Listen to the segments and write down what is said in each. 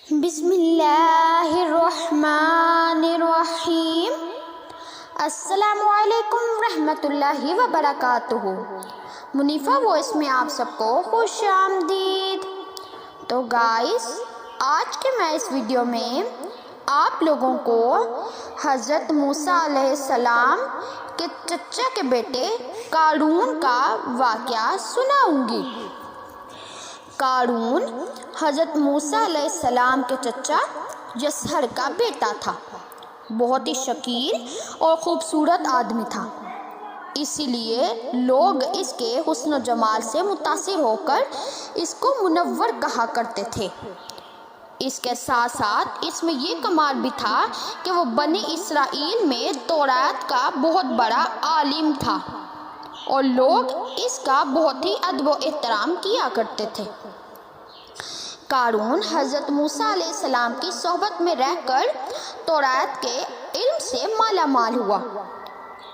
بسم اللہ الرحمن الرحیم۔ السلام علیکم ورحمۃ اللہ وبرکاتہ۔ منیفہ وائس میں آپ سب کو خوش آمدید۔ تو گائز، آج کے میں اس ویڈیو میں آپ لوگوں کو حضرت موسیٰ علیہ السلام کے چچا کے بیٹے قارون کا واقعہ سناؤں گی۔ قارون حضرت موسیٰ علیہ السلام کے چچا یسہر کا بیٹا تھا۔ بہت ہی شکیل اور خوبصورت آدمی تھا، اسی لیے لوگ اس کے حسن و جمال سے متاثر ہو کر اس کو منور کہا کرتے تھے۔ اس کے ساتھ ساتھ اس میں یہ کمال بھی تھا کہ وہ بنی اسرائیل میں تورات کا بہت بڑا عالم تھا اور لوگ اس کا بہت ہی ادب و احترام کیا کرتے تھے۔ قارون حضرت موسیٰ علیہ السلام کی صحبت میں رہ کر تورات کے علم سے مالا مال ہوا۔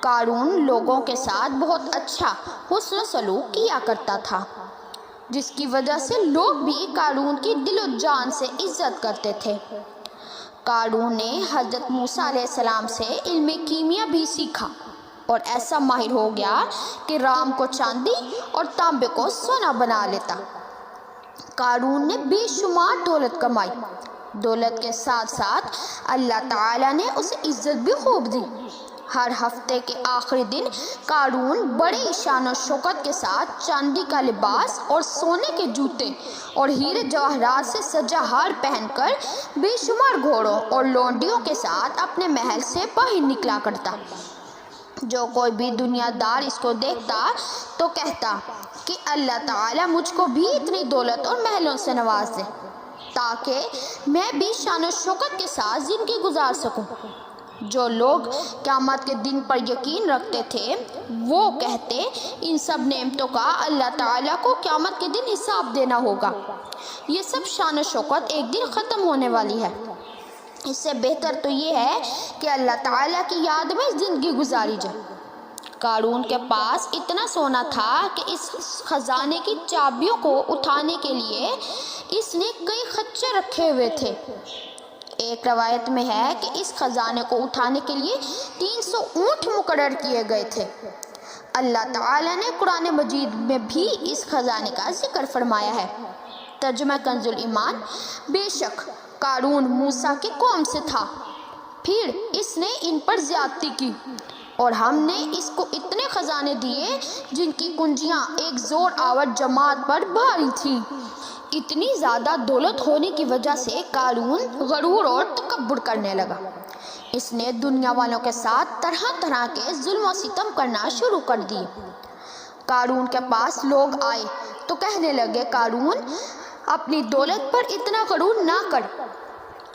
قارون لوگوں کے ساتھ بہت اچھا حسن و سلوک کیا کرتا تھا، جس کی وجہ سے لوگ بھی قارون کی دل و جان سے عزت کرتے تھے۔ قارون نے حضرت موسیٰ علیہ السلام سے علم کیمیا بھی سیکھا اور ایسا ماہر ہو گیا کہ رام کو چاندی اور تانبے کو سونا بنا لیتا۔ قارون نے بے شمار دولت کمائی۔ دولت کے ساتھ ساتھ اللہ تعالیٰ نے اسے عزت بھی خوب دی۔ ہر ہفتے کے آخری دن قارون بڑے شان و شوکت کے ساتھ چاندی کا لباس اور سونے کے جوتے اور ہیرے جواہرات سے سجا ہار پہن کر بے شمار گھوڑوں اور لونڈیوں کے ساتھ اپنے محل سے باہر نکلا کرتا۔ جو کوئی بھی دنیا دار اس کو دیکھتا تو کہتا کہ اللہ تعالیٰ مجھ کو بھی اتنی دولت اور محلوں سے نواز دے تاکہ میں بھی شان و شوکت کے ساتھ زندگی گزار سکوں۔ جو لوگ قیامت کے دن پر یقین رکھتے تھے وہ کہتے ان سب نعمتوں کا اللہ تعالیٰ کو قیامت کے دن حساب دینا ہوگا۔ یہ سب شان و شوکت ایک دن ختم ہونے والی ہے، اس سے بہتر تو یہ ہے کہ اللہ تعالیٰ کی یاد میں زندگی گزاری جائے۔ قارون کے پاس اتنا سونا تھا کہ اس خزانے کی چابیوں کو اٹھانے کے لیے اس نے کئی خچر رکھے ہوئے تھے۔ ایک روایت میں ہے کہ اس خزانے کو اٹھانے کے لیے 300 اونٹ مقرر کیے گئے تھے۔ اللہ تعالیٰ نے قرآن مجید میں بھی اس خزانے کا ذکر فرمایا ہے۔ ترجمہ کنز ایمان۔ بے شک قارون موسیٰ کی قوم سے تھا، پھر اس نے ان پر زیادتی کی اور ہم نے اس کو اتنے خزانے دیے جن کی کنجیاں ایک زور آور جماعت پر بھاری تھیں۔ اتنی زیادہ دولت ہونے کی وجہ سے قارون غرور اور تکبر کرنے لگا۔ اس نے دنیا والوں کے ساتھ طرح طرح کے ظلم و ستم کرنا شروع کر دیے۔ قارون کے پاس لوگ آئے تو کہنے لگے، قارون اپنی دولت پر اتنا غرور نہ کر،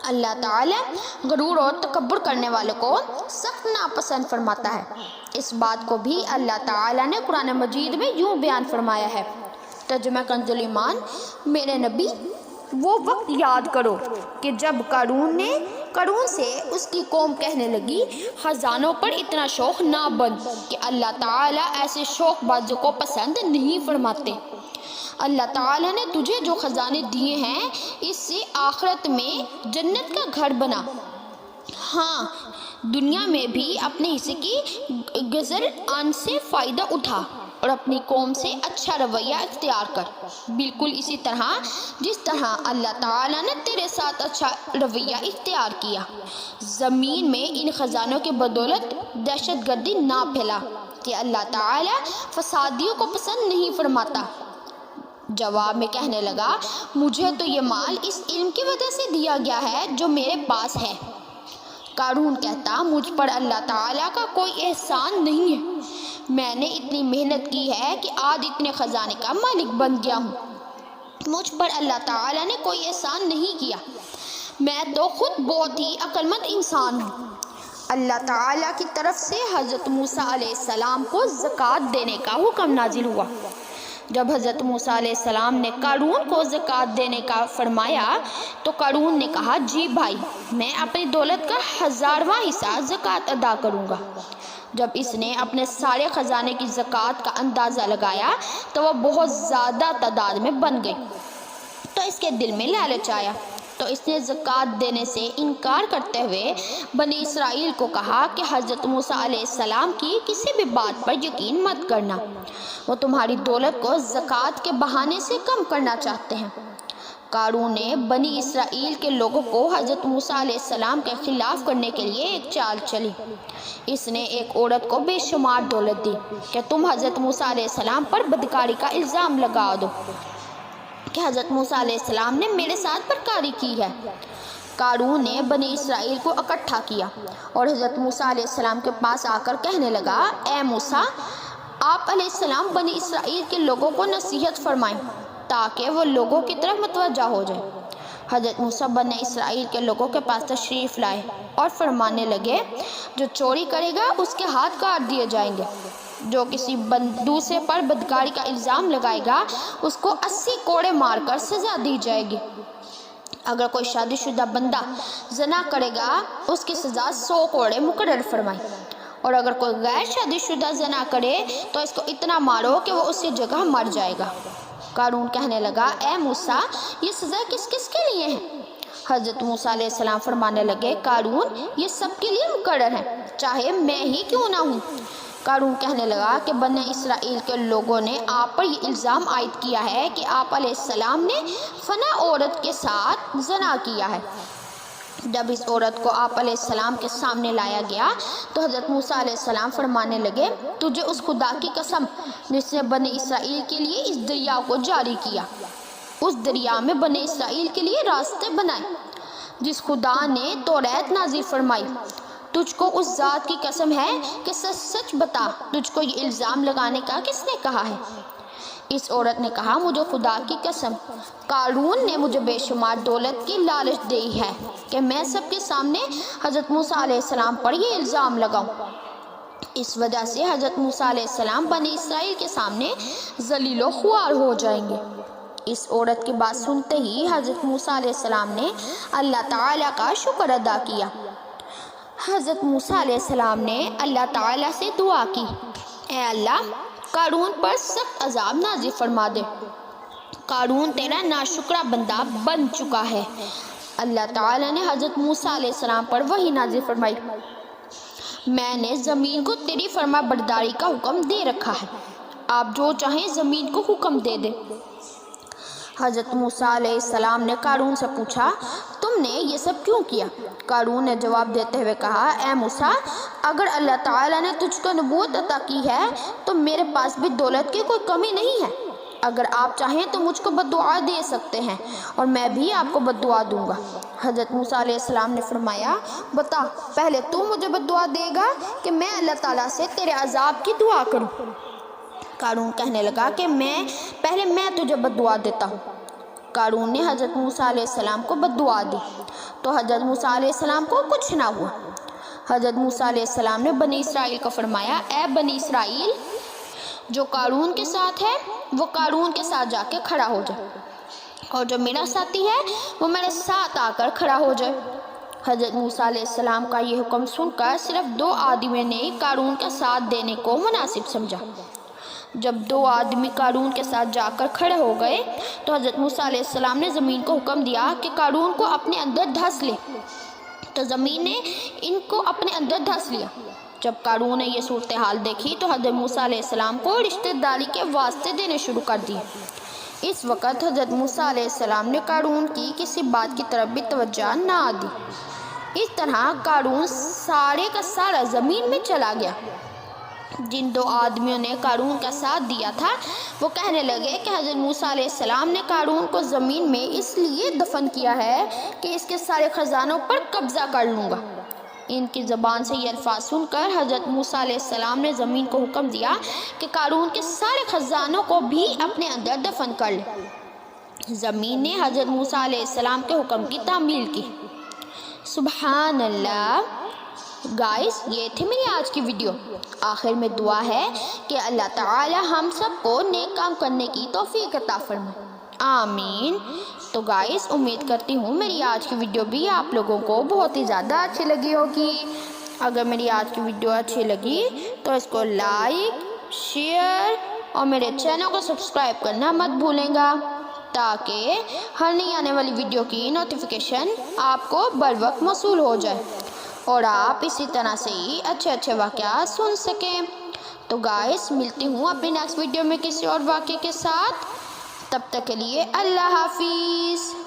اللہ تعالیٰ غرور اور تکبر کرنے والوں کو سخت ناپسند فرماتا ہے۔ اس بات کو بھی اللہ تعالیٰ نے قرآن مجید میں یوں بیان فرمایا ہے۔ ترجمہ کنز ایمان۔ میرے نبی، وہ وقت یاد کرو کہ جب قارون سے اس کی قوم کہنے لگی، خزانوں پر اتنا شوق نہ بن، کہ اللہ تعالیٰ ایسے شوق بازوں کو پسند نہیں فرماتے۔ اللہ تعالیٰ نے تجھے جو خزانے دیے ہیں اس سے آخرت میں جنت کا گھر بنا۔ ہاں، دنیا میں بھی اپنے حصے کی گزر آن سے فائدہ اٹھا اور اپنی قوم سے اچھا رویہ اختیار کر، بالکل اسی طرح جس طرح اللہ تعالیٰ نے تیرے ساتھ اچھا رویہ اختیار کیا۔ زمین میں ان خزانوں کے بدولت دہشت گردی نہ پھیلا کہ اللہ تعالیٰ فسادیوں کو پسند نہیں فرماتا۔ جواب میں کہنے لگا، مجھے تو یہ مال اس علم کی وجہ سے دیا گیا ہے جو میرے پاس ہے۔ قارون کہتا، مجھ پر اللہ تعالیٰ کا کوئی احسان نہیں ہے، میں نے اتنی محنت کی ہے کہ آج اتنے خزانے کا مالک بن گیا ہوں۔ مجھ پر اللہ تعالیٰ نے کوئی احسان نہیں کیا، میں تو خود بہت ہی عقل مند انسان ہوں۔ اللہ تعالیٰ کی طرف سے حضرت موسیٰ علیہ السلام کو زکوٰۃ دینے کا حکم نازل ہوا۔ جب حضرت موسیٰ علیہ السلام نے قارون کو زکوٰۃ دینے کا فرمایا تو قارون نے کہا، جی بھائی، میں اپنی دولت کا 1000واں حصہ زکوٰۃ ادا کروں گا۔ جب اس نے اپنے سارے خزانے کی زکوٰۃ کا اندازہ لگایا تو وہ بہت زیادہ تعداد میں بن گئی، تو اس کے دل میں لالچ آیا تو اس نے زکوٰۃ دینے سے انکار کرتے ہوئے بنی اسرائیل کو کہا کہ حضرت موسیٰ علیہ السلام کی کسی بھی بات پر یقین مت کرنا، وہ تمہاری دولت کو زکوٰۃ کے بہانے سے کم کرنا چاہتے ہیں۔ قارون نے بنی اسرائیل کے لوگوں کو حضرت موسیٰ علیہ السلام کے خلاف کرنے کے لیے ایک چال چلی۔ اس نے ایک عورت کو بے شمار دولت دی کہ تم حضرت موسیٰ علیہ السلام پر بدکاری کا الزام لگا دو کہ حضرت موسیٰ علیہ السلام نے میرے ساتھ بدکاری کی ہے۔ قارون نے بنی اسرائیل کو اکٹھا کیا اور حضرت موسیٰ علیہ السلام کے پاس آ کر کہنے لگا، اے موسیٰ، آپ علیہ السلام بنی اسرائیل کے لوگوں کو نصیحت فرمائیں تاکہ وہ لوگوں کی طرف متوجہ ہو جائیں۔ حضرت موسیٰ بنی اسرائیل کے لوگوں کے پاس تشریف لائے اور فرمانے لگے، جو چوری کرے گا اس کے ہاتھ کاٹ دیے جائیں گے، جو کسی دوسرے پر بدکاری کا الزام لگائے گا اس کو 80 کوڑے مار کر سزا دی جائے گی۔ اگر کوئی شادی شدہ بندہ زنا کرے گا اس کی سزا 100 کوڑے مقرر فرمائی، اور اگر کوئی غیر شادی شدہ زنا کرے تو اس کو اتنا مارو کہ وہ اسی جگہ مر جائے گا۔ قارون کہنے لگا، اے موسیٰ، یہ سزا کس کس کے لیے ہے؟ حضرت موسیٰ علیہ السلام فرمانے لگے، قارون، یہ سب کے لیے مقرر ہے، چاہے میں ہی کیوں نہ ہوں۔ قارون کہنے لگا کہ بنی اسرائیل کے لوگوں نے آپ پر یہ الزام عائد کیا ہے کہ آپ علیہ السلام نے فنا عورت کے ساتھ زنا کیا ہے۔ جب اس عورت کو آپ علیہ السلام کے سامنے لایا گیا تو حضرت موسیٰ علیہ السلام فرمانے لگے، تجھے اس خدا کی قسم جس نے بنی اسرائیل کے لیے اس دریا کو جاری کیا، اس دریا میں بنی اسرائیل کے لیے راستے بنائے، جس خدا نے توریت نازل فرمائی، تجھ کو اس ذات کی قسم ہے کہ سچ سچ بتا، تجھ کو یہ الزام لگانے کا کس نے کہا ہے؟ اس عورت نے کہا، مجھے خدا کی قسم، قارون نے مجھے بے شمار دولت کی لالچ دی ہے کہ میں سب کے سامنے حضرت موسیٰ علیہ السلام پر یہ الزام لگاؤں۔ اس وجہ سے حضرت موسیٰ علیہ السلام بنی اسرائیل کے سامنے ذلیل و خوار ہو جائیں گے۔ اس عورت کی بات سنتے ہی حضرت موسیٰ علیہ السلام نے اللہ تعالیٰ کا شکر ادا کیا۔ حضرت موسیٰ علیہ السلام نے اللہ تعالیٰ سے دعا کی، اے اللہ، قارون پر سخت عذاب نازل فرما دے، قارون تیرا ناشکرہ بندہ بن چکا ہے۔ اللہ تعالیٰ نے حضرت موسیٰ علیہ السلام پر وحی نازل فرمائی، میں نے زمین کو تیری فرما برداری کا حکم دے رکھا ہے، آپ جو چاہیں زمین کو حکم دے دیں۔ حضرت موسیٰ علیہ السلام نے قارون سے پوچھا، تم نے یہ سب کیوں کیا؟ قارون نے جواب دیتے ہوئے کہا، اے موسیٰ، اگر اللہ تعالیٰ نے تجھ کو نبوت عطا کی ہے تو میرے پاس بھی دولت کی کوئی کمی نہیں ہے، اگر آپ چاہیں تو مجھ کو بددعا دے سکتے ہیں اور میں بھی آپ کو بددعا دوں گا۔ حضرت موسیٰ علیہ السلام نے فرمایا، بتا، پہلے تو مجھے بددعا دے گا کہ میں اللہ تعالیٰ سے تیرے عذاب کی دعا کروں؟ قارون کہنے لگا کہ پہلے میں تجھے بددعا دیتا ہوں۔ قارون نے حضرت موسیٰ علیہ السلام کو بددعا دی تو حضرت موسیٰ علیہ السلام کو کچھ نہ ہوا۔ حضرت موسیٰ علیہ السلام نے بنی اسرائیل کو فرمایا، اے بنی اسرائیل، جو قارون کے ساتھ ہے وہ قارون کے ساتھ جا کے کھڑا ہو جائے، اور جو میرا ساتھی ہے وہ میرے ساتھ آ کر کھڑا ہو جائے۔ حضرت موسیٰ علیہ السلام کا یہ حکم سن کر صرف 2 آدمیوں نے قارون کا ساتھ دینے کو مناسب سمجھا۔ جب 2 آدمی قارون کے ساتھ جا کر کھڑے ہو گئے تو حضرت موسیٰ علیہ السلام نے زمین کو حکم دیا کہ قارون کو اپنے اندر دھس لے، تو زمین نے ان کو اپنے اندر دھس لیا۔ جب قارون نے یہ صورتحال دیکھی تو حضرت موسیٰ علیہ السلام کو رشتہ داری کے واسطے دینے شروع کر دیے۔ اس وقت حضرت موسیٰ علیہ السلام نے قارون کی کسی بات کی طرف بھی توجہ نہ دی۔ اس طرح قارون سارے کا سارا زمین میں چلا گیا۔ جن 2 آدمیوں نے قارون کا ساتھ دیا تھا وہ کہنے لگے کہ حضرت موسیٰ علیہ السلام نے قارون کو زمین میں اس لیے دفن کیا ہے کہ اس کے سارے خزانوں پر قبضہ کر لوں گا۔ ان کی زبان سے یہ الفاظ سن کر حضرت موسیٰ علیہ السلام نے زمین کو حکم دیا کہ قارون کے سارے خزانوں کو بھی اپنے اندر دفن کر لے۔ زمین نے حضرت موسیٰ علیہ السلام کے حکم کی تعمیل کی۔ سبحان اللہ۔ گائز، یہ تھی میری آج کی ویڈیو۔ آخر میں دعا ہے کہ اللہ تعالی ہم سب کو نیک کام کرنے کی توفیق عطا فرمائے، آمین۔ تو گائز، امید کرتی ہوں میری آج کی ویڈیو بھی آپ لوگوں کو بہت ہی زیادہ اچھی لگی ہوگی۔ اگر میری آج کی ویڈیو اچھی لگی تو اس کو لائک، شیئر اور میرے چینل کو سبسکرائب کرنا مت بھولیں گا تاکہ ہر نئی آنے والی ویڈیو کی نوٹیفیکیشن آپ کو بر وقت موصول ہو جائے اور آپ اسی طرح سے ہی اچھے واقعات سن سکیں۔ تو گائز ملتی ہوں اپنی نیکسٹ ویڈیو میں کسی اور واقعے کے ساتھ، تب تک کے لیے اللہ حافظ۔